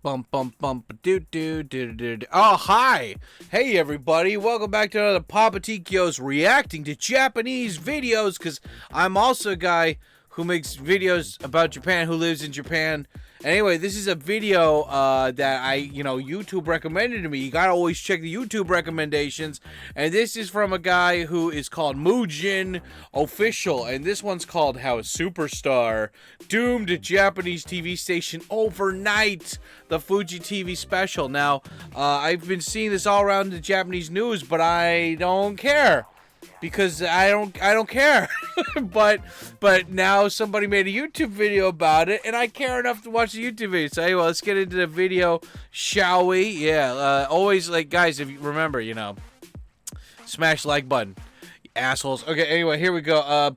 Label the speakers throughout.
Speaker 1: Bum bum bum do do do do. Oh hi, hey everybody! Welcome back to another Papa Tikyo's reacting to Japanese videos. Cause I'm also a guy who makes videos about Japan, who lives in Japan. Anyway, this is a video that YouTube recommended to me. You gotta always check the YouTube recommendations. And this is from a guy who is called Mujin Official. And this one's called How a Superstar Doomed a Japanese TV Station Overnight. The Fuji TV special. Now, I've been seeing this all around the Japanese news, but I don't care. Because I don't care. but now somebody made a YouTube video about it, and I care enough to watch the YouTube video. So anyway, let's get into the video, shall we? Yeah, always, like, guys, if you remember, smash like button, you assholes. Okay, anyway, here we go. We're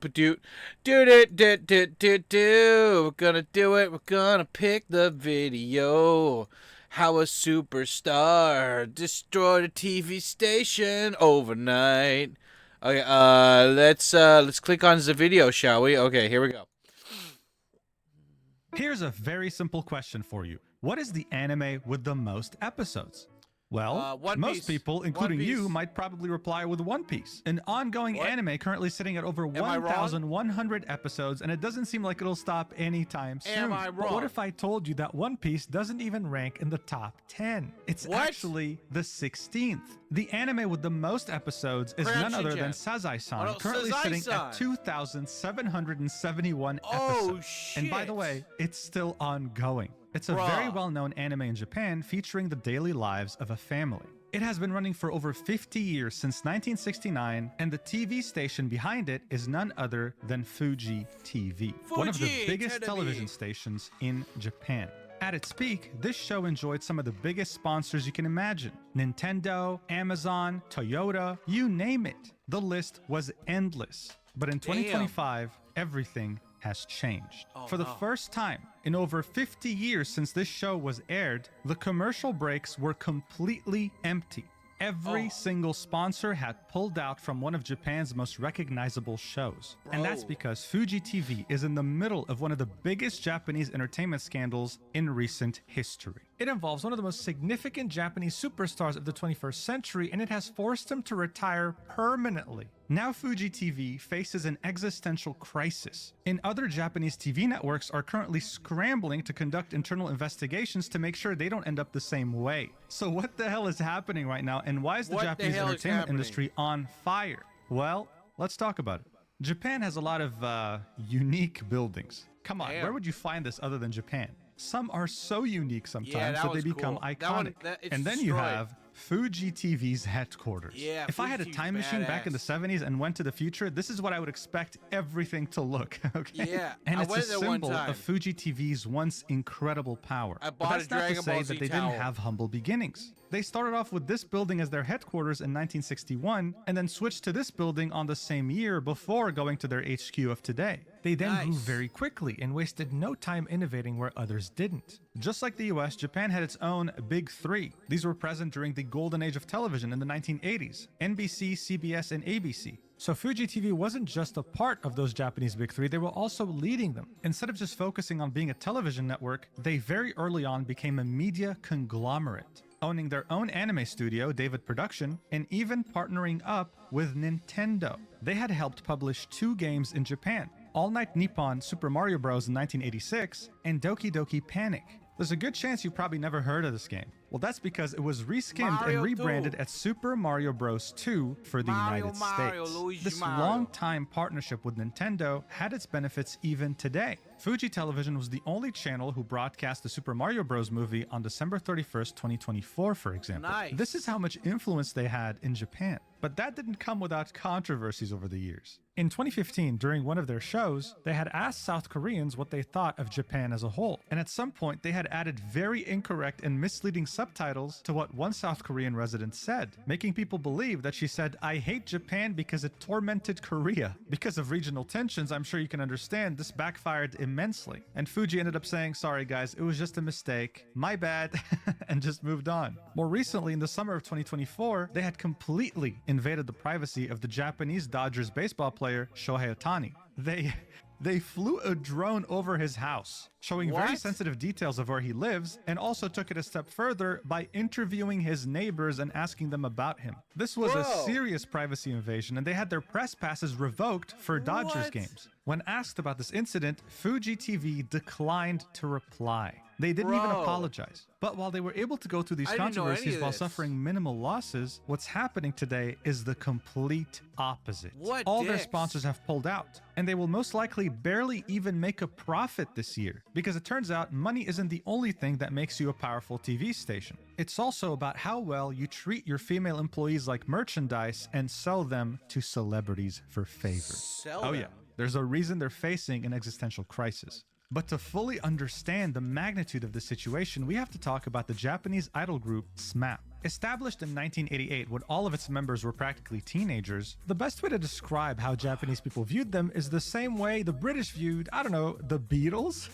Speaker 1: gonna do it. We're gonna pick the video. How a superstar destroyed a TV station overnight. Okay, let's click on the video, shall we? Okay, here we go.
Speaker 2: Here's a very simple question for you. What is the anime with the most episodes? Well, most people, including you, might probably reply with One Piece, an ongoing anime currently sitting at over 1,100 episodes, and it doesn't seem like it'll stop anytime soon.
Speaker 1: Am I wrong?
Speaker 2: But what if I told you that One Piece doesn't even rank in the top 10? It's actually the 16th. The anime with the most episodes is none other than Sazai-san, currently sitting at 2,771 episodes.
Speaker 1: Shit.
Speaker 2: And by the way, it's still ongoing. It's a very well-known anime in Japan featuring the daily lives of a family. It has been running for over 50 years, since 1969, and the TV station behind it is none other than Fuji TV, one of the biggest television stations in Japan. At its peak, this show enjoyed some of the biggest sponsors you can imagine. Nintendo, Amazon, Toyota, you name it. The list was endless. But in 2025, everything has changed. For the first time in over 50 years since this show was aired, the commercial breaks were completely empty. Every single sponsor had pulled out from one of Japan's most recognizable shows. And that's because Fuji TV is in the middle of one of the biggest Japanese entertainment scandals in recent history. It involves one of the most significant Japanese superstars of the 21st century, and it has forced him to retire permanently. Now Fuji TV faces an existential crisis, and other Japanese TV networks are currently scrambling to conduct internal investigations to make sure they don't end up the same way. So what the hell is happening right now, and why is the Japanese entertainment industry on fire? Well, let's talk about it. Japan has a lot of unique buildings. Come on, where would you find this other than Japan? Some are so unique sometimes that they become iconic. And then you have Fuji TV's headquarters. If I had a time machine back in the 70s and went to the future, this is what I would expect everything to look, okay? And it's a symbol of Fuji TV's once incredible power. But that's not to say that they didn't have humble beginnings. They started off with this building as their headquarters in 1961, and then switched to this building on the same year before going to their HQ of today. They then grew very quickly and wasted no time innovating where others didn't. Just like the US, Japan had its own Big Three. These were present during the golden age of television in the 1980s: NBC, CBS, and ABC. So Fuji TV wasn't just a part of those Japanese Big Three, they were also leading them. Instead of just focusing on being a television network, they very early on became a media conglomerate, owning their own anime studio, David Production, and even partnering up with Nintendo. They had helped publish 2 games in Japan: All Night Nippon Super Mario Bros. In 1986 and Doki Doki Panic. There's a good chance you've probably never heard of this game. Well, that's because it was reskinned and rebranded as Super Mario Bros. 2 for the United States. This long-time partnership with Nintendo had its benefits even today. Fuji Television was the only channel who broadcast the Super Mario Bros. Movie on December 31st, 2024, for example. This is how much influence they had in Japan. But that didn't come without controversies over the years. In 2015, during one of their shows, they had asked South Koreans what they thought of Japan as a whole. And at some point, they had added very incorrect and misleading subtitles to what one South Korean resident said, making people believe that she said, "I hate Japan because it tormented Korea." Because of regional tensions, I'm sure you can understand, this backfired immensely. And Fuji ended up saying, "Sorry guys, it was just a mistake. My bad," and just moved on. More recently, in the summer of 2024, they had completely invaded the privacy of the Japanese Dodgers baseball player Shohei Ohtani. They They flew a drone over his house, showing very sensitive details of where he lives, and also took it a step further by interviewing his neighbors and asking them about him. This was a serious privacy invasion, and they had their press passes revoked for Dodgers games. When asked about this incident, Fuji TV declined to reply. They didn't even apologize. But while they were able to go through these controversies while suffering minimal losses, what's happening today is the complete opposite. All their sponsors have pulled out, and they will most likely barely even make a profit this year. Because it turns out money isn't the only thing that makes you a powerful TV station. It's also about how well you treat your female employees like merchandise and sell them to celebrities for favor. There's a reason they're facing an existential crisis. But to fully understand the magnitude of the situation, we have to talk about the Japanese idol group SMAP. Established in 1988 when all of its members were practically teenagers, the best way to describe how Japanese people viewed them is the same way the British viewed, I don't know, the Beatles?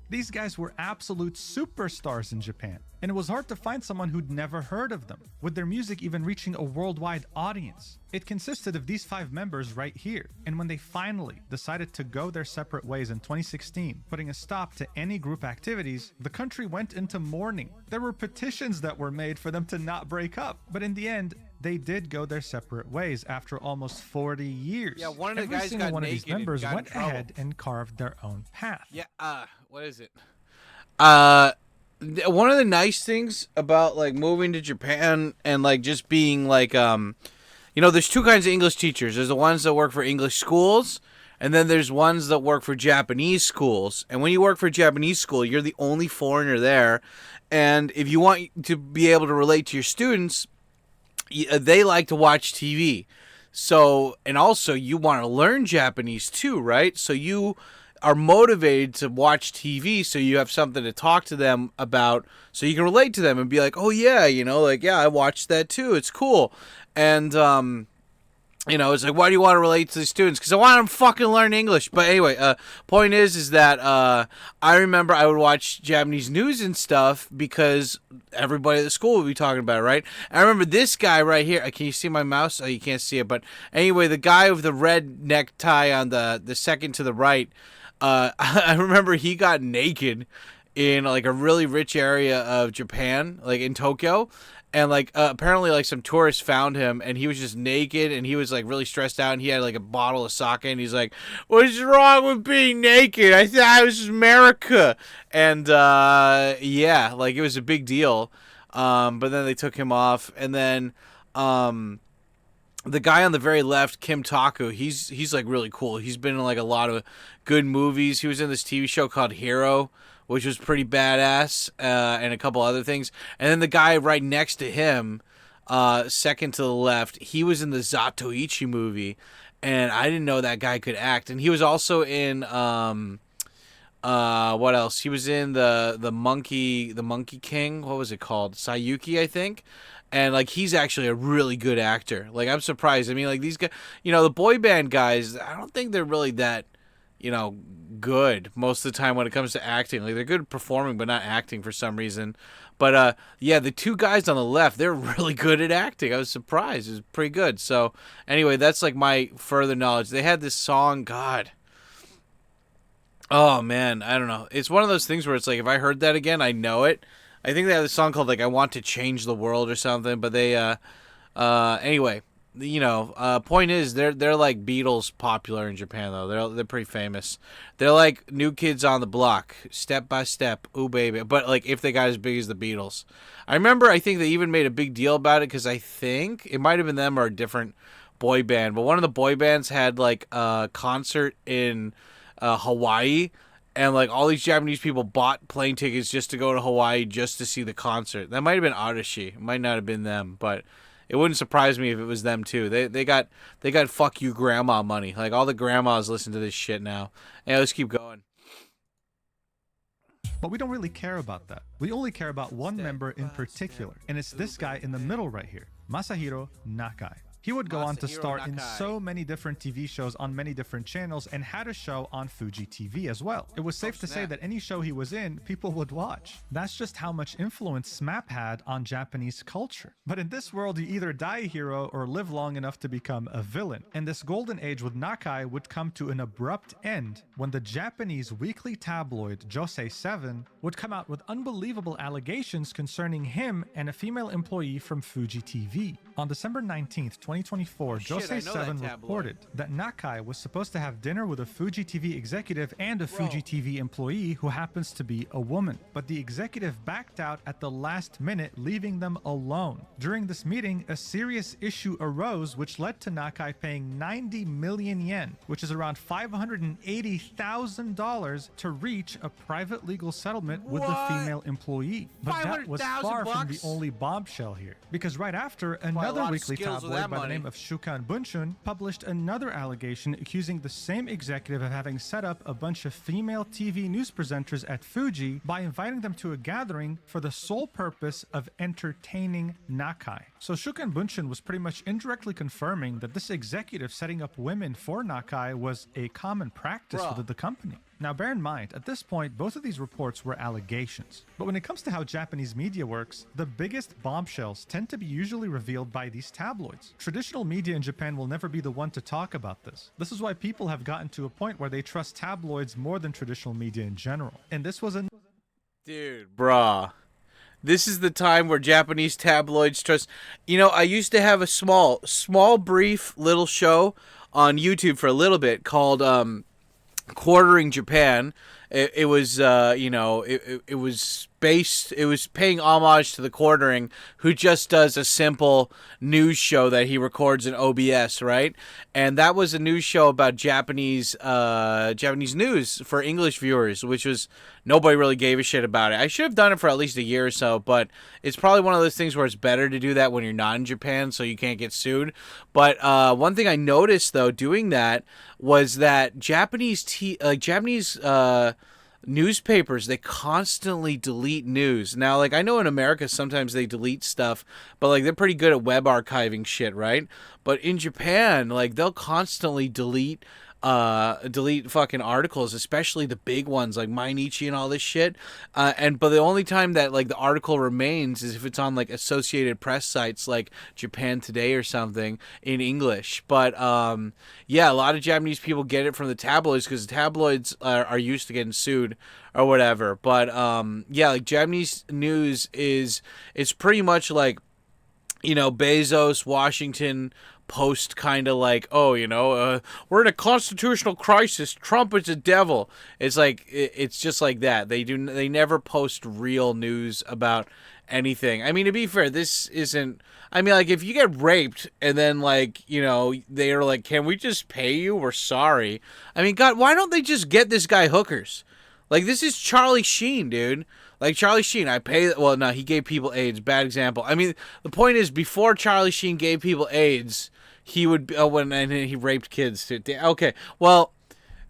Speaker 2: These guys were absolute superstars in Japan, and it was hard to find someone who'd never heard of them, with their music even reaching a worldwide audience. It consisted of these 5 members right here, and when they finally decided to go their separate ways in 2016, putting a stop to any group activities, the country went into mourning. There were petitions that were made for them to not break up, but in the end, they did go their separate ways after almost 40 years.
Speaker 1: Yeah, one of the
Speaker 2: Every
Speaker 1: guys
Speaker 2: single
Speaker 1: got
Speaker 2: one of these
Speaker 1: naked and
Speaker 2: members
Speaker 1: got in
Speaker 2: went
Speaker 1: trouble.
Speaker 2: ahead and carved their own path.
Speaker 1: Yeah, what is it? One of the nice things about like moving to Japan and like just being like you know, there's 2 kinds of English teachers. There's the ones that work for English schools, and then there's ones that work for Japanese schools. And when you work for a Japanese school, you're the only foreigner there. And if you want to be able to relate to your students, they like to watch TV. So, and also you want to learn Japanese too, right? So you are motivated to watch TV so you have something to talk to them about, so you can relate to them and be like, oh yeah, you know, like, yeah, I watched that too. It's cool. And, you know, it's like, why do you want to relate to the students? Because I want them to fucking learn English. But anyway, point is that I remember I would watch Japanese news and stuff because everybody at the school would be talking about it, right? I remember this guy right here. Can you see my mouse? Oh, you can't see it. But anyway, the guy with the red necktie on the second to the right, I remember he got naked in like a really rich area of Japan, like in Tokyo. And, like, apparently, like, some tourists found him, and he was just naked, and he was, like, really stressed out, and he had, like, a bottle of sake, and he's like, what's wrong with being naked? I thought it was America. And, yeah, like, it was a big deal. But then they took him off, and then, the guy on the very left, Kim Taku, he's, like, really cool. He's been in, like, a lot of good movies. He was in this TV show called Hero, which was pretty badass, and a couple other things. And then the guy right next to him, second to the left, he was in the Zatoichi movie, and I didn't know that guy could act. And he was also in, what else? He was in the Monkey King. What was it called? Sayuki, I think. And, like, he's actually a really good actor. Like, I'm surprised. I mean, like, these guys, you know, the boy band guys, I don't think they're really that, you know, good most of the time when it comes to acting. Like, they're good at performing but not acting for some reason. But yeah, the 2 guys on the left, they're really good at acting. I was surprised. It was pretty good. So anyway, that's like my further knowledge. They had this song, God, oh man, I don't know, it's one of those things where it's like if I heard that again, I know it. I think they have a song called like I Want to Change the World or something. But they anyway, you know, point is they're like Beatles popular in Japan though. They're pretty famous. They're like New Kids on the Block, Step by Step, ooh baby. But like if they got as big as the Beatles, I think they even made a big deal about it because I think it might have been them or a different boy band. But one of the boy bands had like a concert in Hawaii, and like all these Japanese people bought plane tickets just to go to Hawaii just to see the concert. That might have been Arashi. It might not have been them, but it wouldn't surprise me if it was them too. They got fuck you grandma money. Like all the grandmas listen to this shit now. Yeah, let's keep going.
Speaker 2: But we don't really care about that. We only care about one member in particular, and it's this guy in the middle right here, Masahiro Nakai. He would go on to
Speaker 1: Masahiro
Speaker 2: star in
Speaker 1: Nakai.
Speaker 2: so many different TV shows on many different channels and had a show on Fuji TV as well. It was safe to say that any show he was in, people would watch. That's just how much influence SMAP had on Japanese culture. But in this world, you either die a hero or live long enough to become a villain. And this golden age with Nakai would come to an abrupt end when the Japanese weekly tabloid Josei 7 would come out with unbelievable allegations concerning him and a female employee from Fuji TV. On December 19th, 2024, Josei 7 reported that Nakai was supposed to have dinner with a Fuji TV executive and a Fuji TV employee who happens to be a woman. But the executive backed out at the last minute, leaving them alone. During this meeting, a serious issue arose which led to Nakai paying 90 million yen, which is around $580,000 to reach a private legal settlement with the female employee. But that was far from the only bombshell here, because right after, another weekly tabloid by the name of Shukan Bunshun published another allegation accusing the same executive of having set up a bunch of female TV news presenters at Fuji by inviting them to a gathering for the sole purpose of entertaining Nakai. So Shukan Bunshun was pretty much indirectly confirming that this executive setting up women for Nakai was a common practice within the company. Now bear in mind, at this point, both of these reports were allegations. But when it comes to how Japanese media works, the biggest bombshells tend to be usually revealed by these tabloids. Traditional media in Japan will never be the one to talk about this. This is why people have gotten to a point where they trust tabloids more than traditional media in general. And this was a...
Speaker 1: Dude, bruh. This is the time where Japanese tabloids trust... You know, I used to have a small, brief little show on YouTube for a little bit called... Quartering Japan. It was it was based, it was paying homage to the Quartering, who just does a simple news show that he records in OBS, right? And that was a news show about Japanese news for English viewers, which was, nobody really gave a shit about it. I should have done it for at least a year or so, but it's probably one of those things where it's better to do that when you're not in Japan so you can't get sued. But one thing I noticed, though, doing that was that Japanese newspapers, they constantly delete news. Now, like, I know in America sometimes they delete stuff, but like they're pretty good at web archiving shit, right? But in Japan, like, they'll constantly delete fucking articles, especially the big ones like Mainichi and all this shit. But the only time that like the article remains is if it's on like Associated Press sites like Japan Today or something in English. But yeah, a lot of Japanese people get it from the tabloids because the tabloids are used to getting sued or whatever. But yeah, like Japanese news it's pretty much like, you know, Bezos, Washington Post kind of like, oh, you know, we're in a constitutional crisis. Trump is a devil. It's like, it's just like that. They never post real news about anything. I mean, to be fair, this isn't, I mean, like, if you get raped and then, like, you know, they are like, can we just pay you? We're sorry. I mean, God, why don't they just get this guy hookers? Like, this is Charlie Sheen, dude. Like, Charlie Sheen, well, no, he gave people AIDS. Bad example. I mean, the point is, before Charlie Sheen gave people AIDS, he would, and he raped kids too. Okay, well,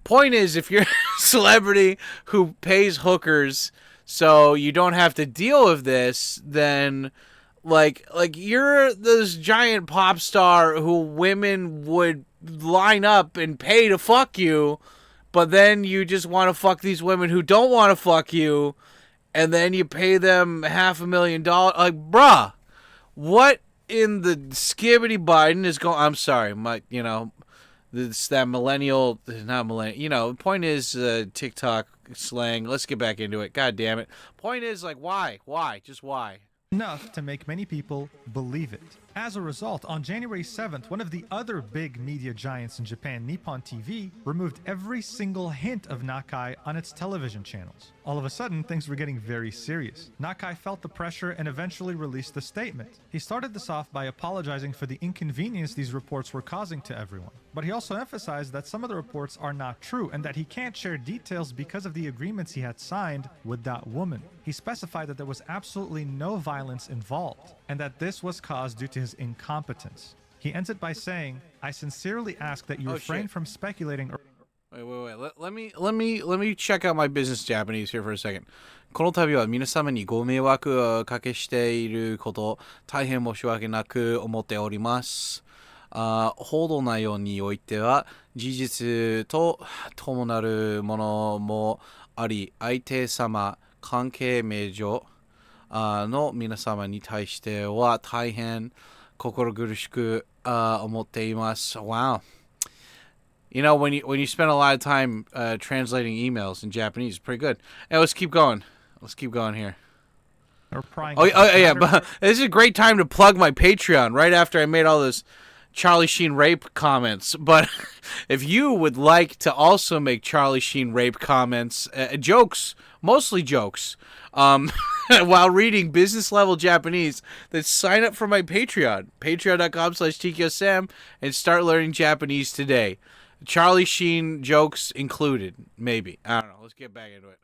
Speaker 1: point is, if you're a celebrity who pays hookers so you don't have to deal with this, then, like you're this giant pop star who women would line up and pay to fuck you, but then you just want to fuck these women who don't want to fuck you, and then you pay them $500,000. Like, bruh, what in the skibbity Biden is going? I'm sorry, you know, that millennial, not millennial. You know, point is TikTok slang. Let's get back into it. God damn it. Point is, like, why, just why?
Speaker 2: Enough to make many people believe it. As a result, on January 7th, one of the other big media giants in Japan, Nippon TV, removed every single hint of Nakai on its television channels. All of a sudden, things were getting very serious. Nakai felt the pressure and eventually released a statement. He started this off by apologizing for the inconvenience these reports were causing to everyone. But he also emphasized that some of the reports are not true and that he can't share details because of the agreements he had signed with that woman. He specified that there was absolutely no violence involved and that this was caused due to his incompetence. He ends it by saying, "I sincerely ask that you refrain from speculating."
Speaker 1: Wait. Let me check out my business Japanese here for a second. この度は皆様にご迷惑をおかけしていること、大変申し訳なく思っております。報道内容においては事実と伴るものもあり、相手様関係名上の皆様に対しては大変心苦しく思っています。Wow. You know, when you spend a lot of time translating emails in Japanese, it's pretty good. Hey, let's keep going. Let's keep going here. Yeah, but this is a great time to plug my Patreon right after I made all those Charlie Sheen rape comments. But if you would like to also make Charlie Sheen rape comments, jokes, mostly jokes, while reading business level Japanese, then sign up for my Patreon, patreon.com/TkyoSam, and start learning Japanese today. Charlie Sheen jokes included, maybe. I don't know. Let's get back into it.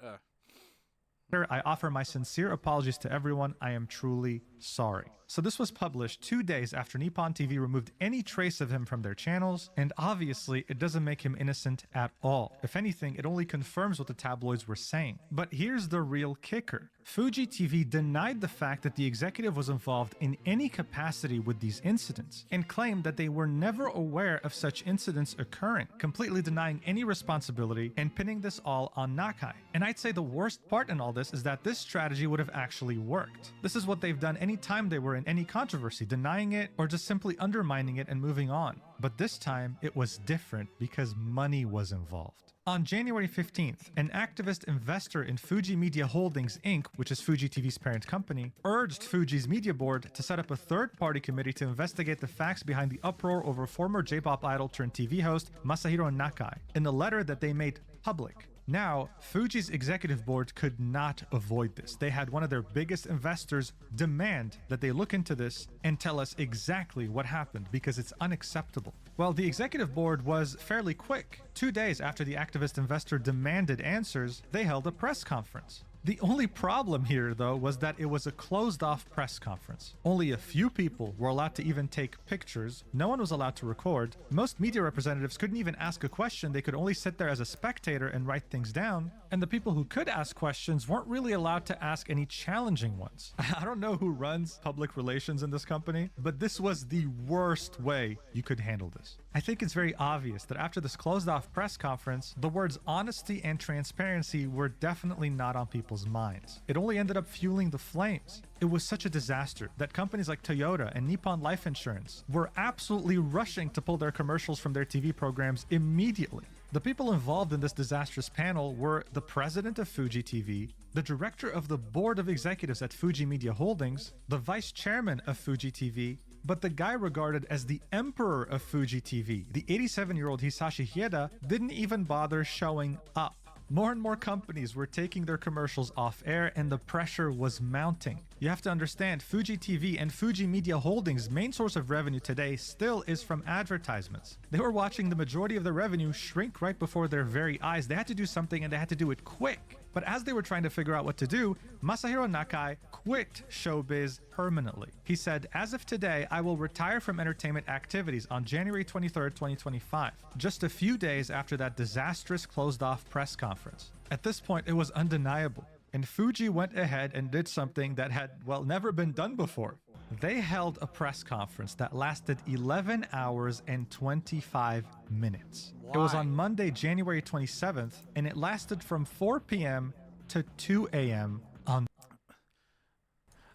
Speaker 2: I offer my sincere apologies to everyone. I am truly sorry. So this was published 2 days after Nippon TV removed any trace of him from their channels, and obviously it doesn't make him innocent at all. If anything, it only confirms what the tabloids were saying. But here's the real kicker. Fuji TV denied the fact that the executive was involved in any capacity with these incidents, and claimed that they were never aware of such incidents occurring, completely denying any responsibility and pinning this all on Nakai. And I'd say the worst part in all this is that this strategy would have actually worked. This is what they've done anytime they were in any controversy, denying it or just simply undermining it and moving on. But this time it was different because money was involved. On January 15th, an activist investor in Fuji Media Holdings Inc., which is Fuji TV's parent company, urged Fuji's media board to set up a third-party committee to investigate the facts behind the uproar over former J-pop idol turned TV host Masahiro Nakai in the letter that they made public. Now, Fuji's executive board could not avoid this. They had one of their biggest investors demand that they look into this and tell us exactly what happened because it's unacceptable. Well, the executive board was fairly quick. 2 days after the activist investor demanded answers, they held a press conference. The only problem here, though, was that it was a closed-off press conference. Only a few people were allowed to even take pictures. No one was allowed to record. Most media representatives couldn't even ask a question. They could only sit there as a spectator and write things down. And the people who could ask questions weren't really allowed to ask any challenging ones. I don't know who runs public relations in this company, but this was the worst way you could handle this. I think it's very obvious that after this closed-off press conference, the words honesty and transparency were definitely not on people's minds. It only ended up fueling the flames. It was such a disaster that companies like Toyota and Nippon Life Insurance were absolutely rushing to pull their commercials from their TV programs immediately. The people involved in this disastrous panel were the president of Fuji TV, the director of the board of executives at Fuji Media Holdings, the vice chairman of Fuji TV, but the guy regarded as the emperor of Fuji TV, the 87-year-old Hisashi Hieda, didn't even bother showing up. More and more companies were taking their commercials off air and the pressure was mounting. You have to understand, Fuji TV and Fuji Media Holdings' main source of revenue today still is from advertisements. They were watching the majority of their revenue shrink right before their very eyes. They had to do something and they had to do it quick. But as they were trying to figure out what to do, Masahiro Nakai quit showbiz permanently. He said, "As of today, I will retire from entertainment activities on January 23rd, 2025, just a few days after that disastrous closed-off press conference." At this point, it was undeniable. And Fuji went ahead and did something that had, well, never been done before. They held a press conference that lasted 11 hours and 25 minutes. Why? It was on Monday, January 27th, and it lasted from 4 p.m. to 2 a.m. on...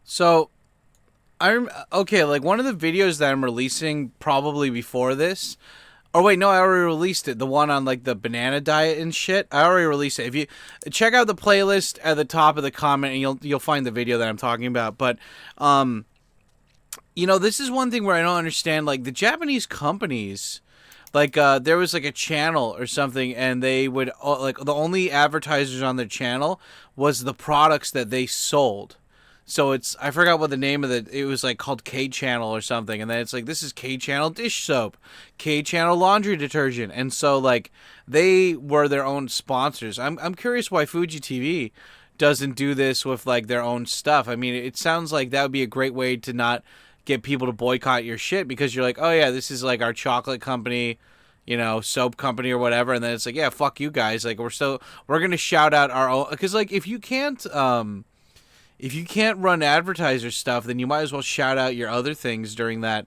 Speaker 1: So, okay, like one of the videos that I'm releasing probably before this... Oh wait, no, I already released it. The one on like the banana diet and shit. I already released it. If you check out the playlist at the top of the comment, and you'll find the video that I'm talking about. But you know, this is one thing where I don't understand. Like the Japanese companies, like there was like a channel or something, and they would like the only advertisers on their channel was the products that they sold. So it's, I forgot what the name of it was, like called K Channel or something. And then it's like, this is K Channel dish soap, K Channel laundry detergent. And so like they were their own sponsors. I'm curious why Fuji TV doesn't do this with like their own stuff. I mean, it sounds like that would be a great way to not get people to boycott your shit, because you're like, oh yeah, this is like our chocolate company, you know, soap company or whatever. And then it's like, yeah, fuck you guys. Like we're going to shout out our own, because like if you can't run advertiser stuff, then you might as well shout out your other things during that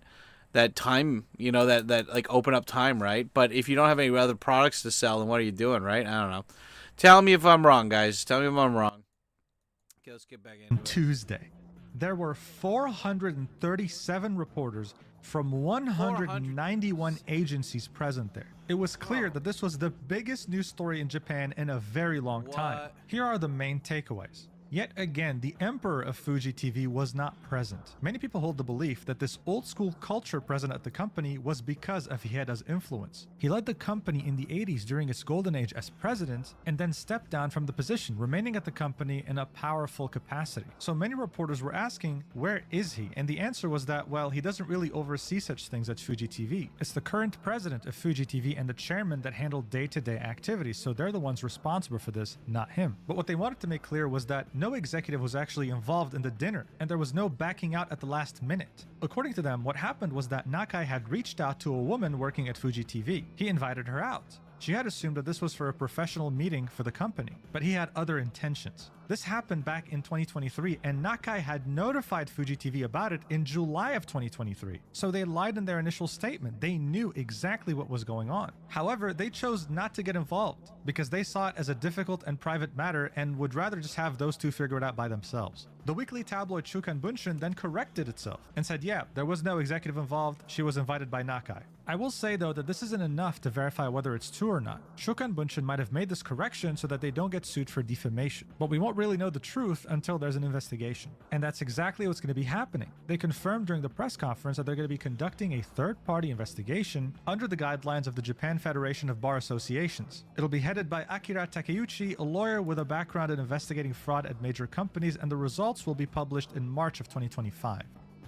Speaker 1: that time, you know, that like open up time, right? But if you don't have any other products to sell, then what are you doing, right? I don't know. Tell me if I'm wrong, guys. Tell me if I'm wrong. Okay, let's get back into it.
Speaker 2: Tuesday, there were 437 reporters from 191 agencies present there. It was clear that this was the biggest news story in Japan in a very long time. Here are the main takeaways. Yet again, the emperor of Fuji TV was not present. Many people hold the belief that this old school culture present at the company was because of Hieda's influence. He led the company in the 80s during its golden age as president and then stepped down from the position, remaining at the company in a powerful capacity. So many reporters were asking, where is he? And the answer was that, well, he doesn't really oversee such things at Fuji TV. It's the current president of Fuji TV and the chairman that handle day-to-day activities, so they're the ones responsible for this, not him. But what they wanted to make clear was that no executive was actually involved in the dinner, and there was no backing out at the last minute. According to them, what happened was that Nakai had reached out to a woman working at Fuji TV. He invited her out. She had assumed that this was for a professional meeting for the company, but he had other intentions. This happened back in 2023, and Nakai had notified Fuji TV about it in July of 2023. So they lied in their initial statement. They knew exactly what was going on. However, they chose not to get involved because they saw it as a difficult and private matter and would rather just have those two figure it out by themselves. The weekly tabloid Shukan Bunshin then corrected itself and said, yeah, there was no executive involved. She was invited by Nakai. I will say though that this isn't enough to verify whether it's true or not. Shukan Bunshin might have made this correction so that they don't get sued for defamation, but we won't really know the truth until there's an investigation. And that's exactly what's going to be happening. They confirmed during the press conference that they're going to be conducting a third-party investigation under the guidelines of the Japan Federation of Bar Associations. It'll be headed by Akira Takeuchi, a lawyer with a background in investigating fraud at major companies, and the results will be published in March of 2025.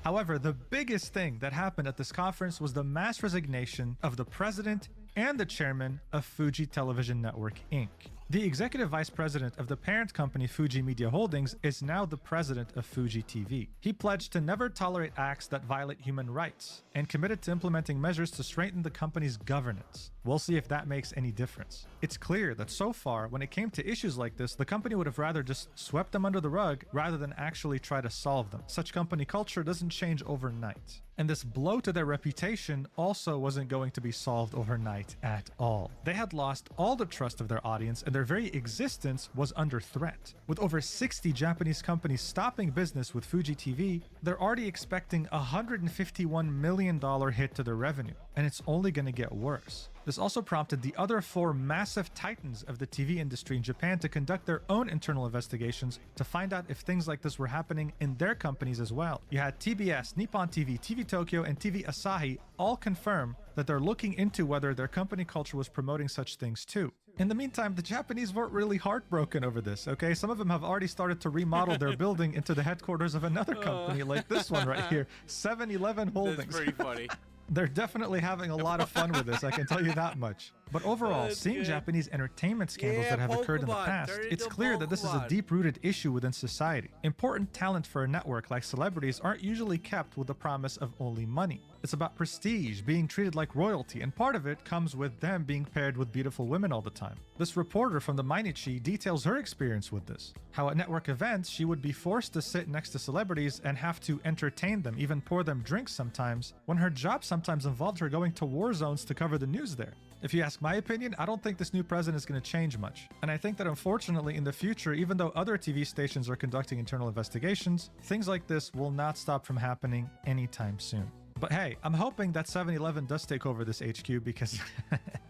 Speaker 2: However, the biggest thing that happened at this conference was the mass resignation of the president and the chairman of Fuji Television Network Inc. The executive vice president of the parent company Fuji Media Holdings is now the president of Fuji TV. He pledged to never tolerate acts that violate human rights and committed to implementing measures to strengthen the company's governance. We'll see if that makes any difference. It's clear that so far, when it came to issues like this, the company would have rather just swept them under the rug rather than actually try to solve them. Such company culture doesn't change overnight. And this blow to their reputation also wasn't going to be solved overnight at all. They had lost all the trust of their audience and their very existence was under threat. With over 60 Japanese companies stopping business with Fuji TV, they're already expecting a $151 million hit to their revenue, and it's only going to get worse. This also prompted the other four massive titans of the TV industry in Japan to conduct their own internal investigations to find out if things like this were happening in their companies as well. You had TBS, Nippon TV, TV Tokyo, and TV Asahi all confirm that they're looking into whether their company culture was promoting such things too. In the meantime, the Japanese weren't really heartbroken over this, okay? Some of them have already started to remodel their building into the headquarters of another company like this one right here, 7-Eleven Holdings.
Speaker 1: That's pretty funny.
Speaker 2: They're definitely having a lot of fun with this, I can tell you that much. But overall, seeing Japanese entertainment scandals that have occurred in the past, it's clear that this is a deep-rooted issue within society. Important talent for a network like celebrities aren't usually kept with the promise of only money. It's about prestige, being treated like royalty, and part of it comes with them being paired with beautiful women all the time. This reporter from the Mainichi details her experience with this. How at network events, she would be forced to sit next to celebrities and have to entertain them, even pour them drinks sometimes, when her job sometimes involved her going to war zones to cover the news there. If you ask my opinion, I don't think this new president is going to change much. And I think that unfortunately in the future, even though other TV stations are conducting internal investigations, things like this will not stop from happening anytime soon. But hey, I'm hoping that 7-Eleven does take over this HQ because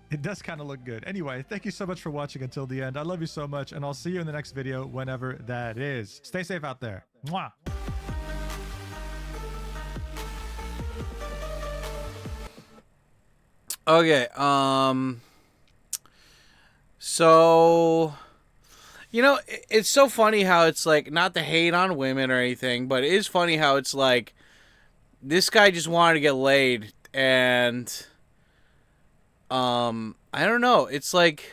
Speaker 2: it does kind of look good. Anyway, thank you so much for watching until the end. I love you so much, and I'll see you in the next video whenever that is. Stay safe out there. Mwah!
Speaker 1: Okay, so, you know, it's so funny how it's like, not to hate on women or anything, but it is funny how it's like, this guy just wanted to get laid, and, I don't know, it's like,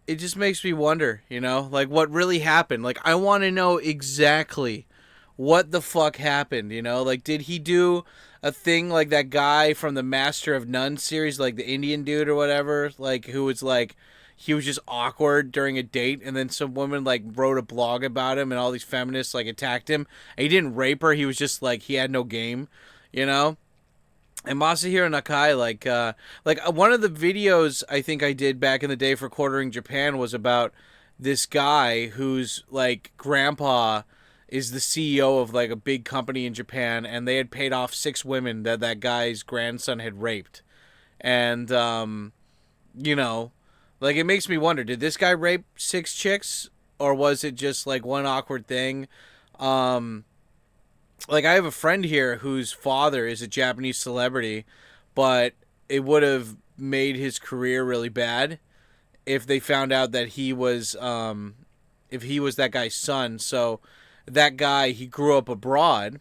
Speaker 1: it just makes me wonder, you know, like, what really happened? Like, I want to know exactly what the fuck happened, you know? Like, did he do a thing like that guy from the Master of None series, like the Indian dude or whatever, like, who was like, he was just awkward during a date, and then some woman like wrote a blog about him, and all these feminists like attacked him, and he didn't rape her, he was just like, he had no game, you know? And Masahiro Nakai, like one of the videos I think I did back in the day for Quartering Japan was about this guy whose like grandpa is the CEO of like a big company in Japan, and they had paid off 6 women that that guy's grandson had raped. And you know, like it makes me wonder, did this guy rape 6 chicks, or was it just like one awkward thing? Um like I have a friend here whose father is a Japanese celebrity, but it would have made his career really bad if they found out that he was if he was that guy's son. So that guy, he grew up abroad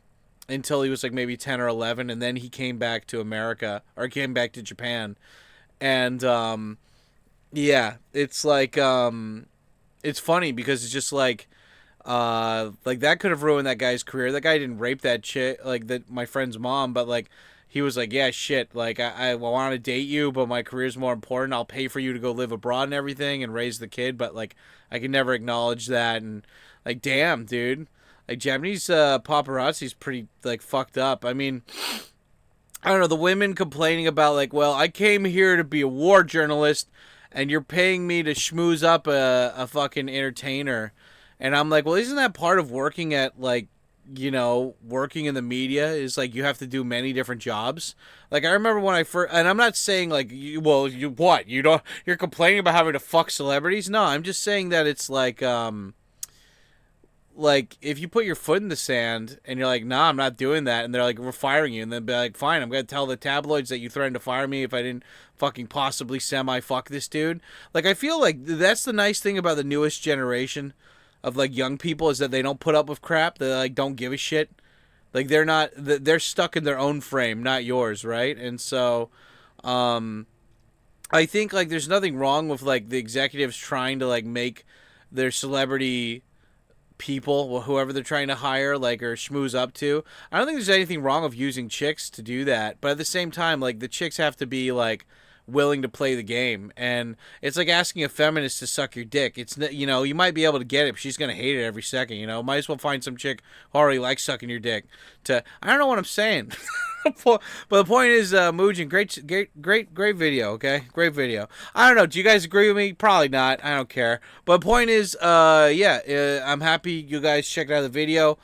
Speaker 1: until he was like maybe 10 or 11, and then he came back to America, or came back to Japan. And yeah, it's like it's funny because it's just like that could have ruined that guy's career. That guy didn't rape that chick, like that my friend's mom, but like he was like, yeah, shit, like I want to date you, but my career's more important. I'll pay for you to go live abroad and everything and raise the kid, but like I can never acknowledge that. And like, damn, dude, like Japanese paparazzi's pretty like fucked up. I mean, I don't know, the women complaining about like, well, I came here to be a war journalist, and you're paying me to schmooze up a fucking entertainer. And I'm like, well, isn't that part of working at, like, you know, working in the media is, like, you have to do many different jobs? Like, I remember when I first, and I'm not saying, like, well, you what? You don't, you're complaining about having to fuck celebrities? No, I'm just saying that it's like, if you put your foot in the sand and you're like, nah, I'm not doing that, and they're like, we're firing you, and then be like, fine, I'm going to tell the tabloids that you threatened to fire me if I didn't fucking possibly semi-fuck this dude. Like, I feel like that's the nice thing about the newest generation of like young people, is that they don't put up with crap. They like don't give a shit. Like they're stuck in their own frame, not yours, right? And so I think like there's nothing wrong with like the executives trying to like make their celebrity people, whoever they're trying to hire, like, or schmooze up to. I don't think there's anything wrong with using chicks to do that, but at the same time, like, the chicks have to be like willing to play the game. And it's like asking a feminist to suck your dick. It's, you know, you might be able to get it, but she's gonna hate it every second. You know, might as well find some chick who already likes sucking your dick. To I don't know what I'm saying. But the point is, Muujin, great video, okay? Great video. I don't know, do you guys agree with me? Probably not. I don't care. But the point is, yeah, I'm happy you guys checked out the video.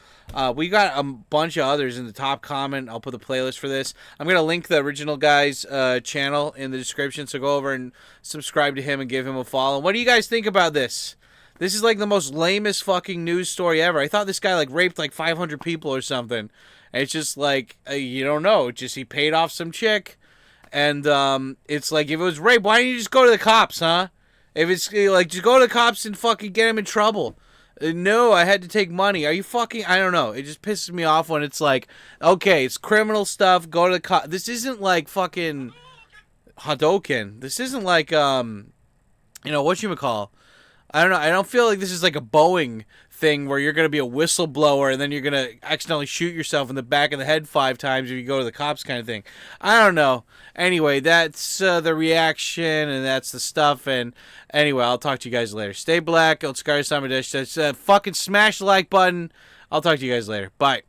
Speaker 1: We got a bunch of others in the top comment. I'll put the playlist for this. I'm going to link the original guy's channel in the description, so go over and subscribe to him and give him a follow. What do you guys think about this? This is like the most lamest fucking news story ever. I thought this guy like raped like 500 people or something. And it's just like, you don't know. It's just he paid off some chick. And it's like, if it was rape, why don't you just go to the cops, huh? If it's like, just go to the cops and fucking get him in trouble. No, I had to take money. Are you fucking... I don't know. It just pisses me off when it's like, okay, it's criminal stuff. Go to the cops. This isn't like fucking Hadoken. This isn't like, you know, whatchamacall. I don't know. I don't feel like this is like a Boeing thing where you're going to be a whistleblower and then you're going to accidentally shoot yourself in the back of the head 5 times if you go to the cops kind of thing. I don't know. Anyway, that's the reaction, and that's the stuff. And anyway, I'll talk to you guys later. Stay black. Otsukaresama. Fucking smash the like button. I'll talk to you guys later. Bye.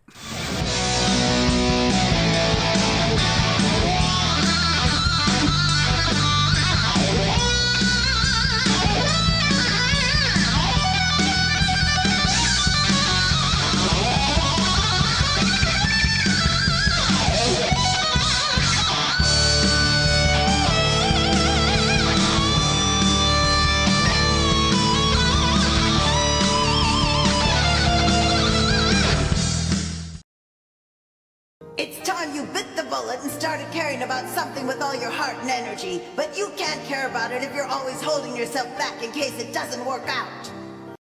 Speaker 3: It's time you bit the bullet and started caring about something with all your heart and energy. But you can't care about it if you're always holding yourself back in case it doesn't work out.